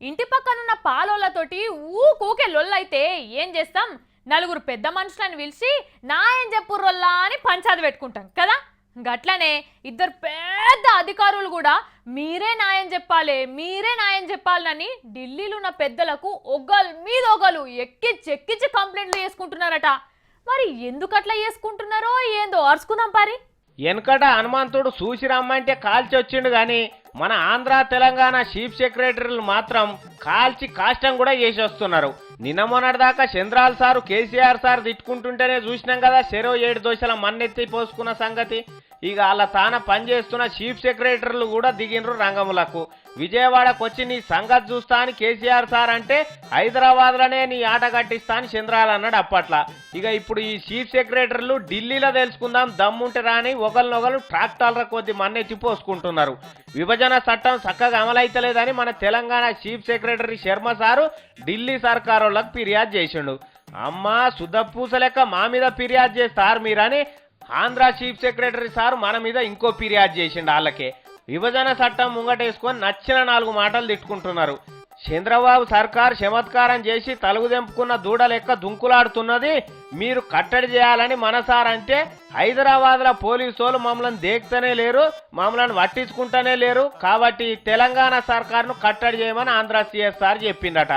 ఇంటి పక్కనున్న పాలోళ్ళతోటి ఊకే లొల్లైతే ఏం చేస్తాం? నలుగురు పెద్ద మనుషులను పిలిచి నాయం చెప్పుర్రొల్లా అని పంచాది పెట్టుకుంటాం కదా. గట్లనే ఇద్దరు పెద్ద అధికారులు కూడా మీరే న్యాయం చెప్పాలని ఢిల్లీలో ఉన్న పెద్దలకు ఒగ్గలు మీద ఒగ్గలు ఎక్కిచ్చి కంప్లైంట్లు చేసుకుంటున్నారట. మరి ఎందుకు అట్లా చేసుకుంటున్నారో ఏందో అరుచుకుందాం పారి. వెనకట హనుమంతుడు చూసి రమ్మంటే కాల్చి వచ్చిండు గాని మన ఆంధ్ర తెలంగాణ చీఫ్ సెక్రటరీలు మాత్రం కాల్చి కాష్టం కూడా చేసి వస్తున్నారు. నిన్న మొన్నటిదాకా చంద్రాల్ సారు కేసీఆర్ సార్ తిట్టుకుంటుంటేనే చూసినాం కదా చెరో 7 దోశల మన్నెత్తి పోసుకున్న సంగతి. ఇక వాళ్ళ తాన పనిచేస్తున్న చీఫ్ సెక్రటరీలు కూడా దిగినరు రంగములకు. విజయవాడకు వచ్చి నీ సంగతి చూస్తా అని కేసీఆర్ సార్ అంటే హైదరాబాద్లోనే నీ ఆట కట్టిస్తా అని చంద్రాల్ అన్నాడు అప్పట్లా. ఇక ఇప్పుడు ఈ చీఫ్ సెక్రటరీలు ఢిల్లీలో తెలుసుకుందాం దమ్ముంటే రాని ఒకరినొకరు ట్రాక్టర్ల కొద్ది మన్నెత్తి పోసుకుంటున్నారు. విభజన చట్టం చక్కగా అమలైతలేదని మన Telangana chief secretary Sharma sir Delhi సర్కారు వాళ్ళకి ఫిర్యాదు చేసిండు. అమ్మా సుద్దపూస లెక్క మా మీద ఫిర్యాదు చేస్తారు మీరని ఆంధ్ర చీఫ్ సెక్రటరీ సార్ మన మీద ఇంకో ఫిర్యాదు చేసిండు. వాళ్ళకే విభజన చట్టం ముంగటేసుకొని నచ్చిన 4 మాటలు తిట్టుకుంటున్నారు. చంద్రబాబు సర్కార్ చమత్కారం చేసి తలుగు తెంపుకున్న దూడ లెక్క దుంకులాడుతున్నది, మీరు కట్టడి చేయాలని మనసారంటే హైదరాబాద్లో పోలీసు మమ్మల్ని దేక్తనే లేరు, మమ్మల్ని పట్టించుకుంటూనే లేరు, కాబట్టి తెలంగాణ సర్కార్ను కట్టడి చేయమని ఆంధ్ర సీఎస్ సార్ చెప్పిండట.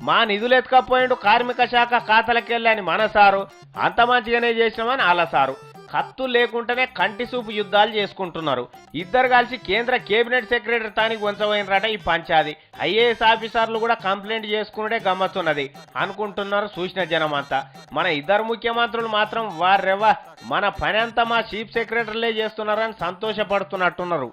మా నిధులు ఎత్తుకపోయిండు కార్మిక శాఖ ఖాతాలకెళ్ళని మన సారు, అంత మంచిగానే చేసినామని వాళ్ళ సారు. కత్తులు లేకుండానే కంటి చూపు యుద్ధాలు చేసుకుంటున్నారు. ఇద్దరు కలిసి కేంద్ర కేబినెట్ సెక్రటరీ తానికి వంచబోయినరట ఈ పంచాది. ఐఏఎస్ ఆఫీసర్లు కూడా కంప్లైంట్ చేసుకునే గమ్మతున్నది అనుకుంటున్నారు చూసిన జనం అంతా. మన ఇద్దరు ముఖ్యమంత్రులు మాత్రం వారెవ్వ మన పని అంతా మా చీఫ్ సెక్రటరీలే చేస్తున్నారని సంతోషపడుతున్నట్టున్నారు.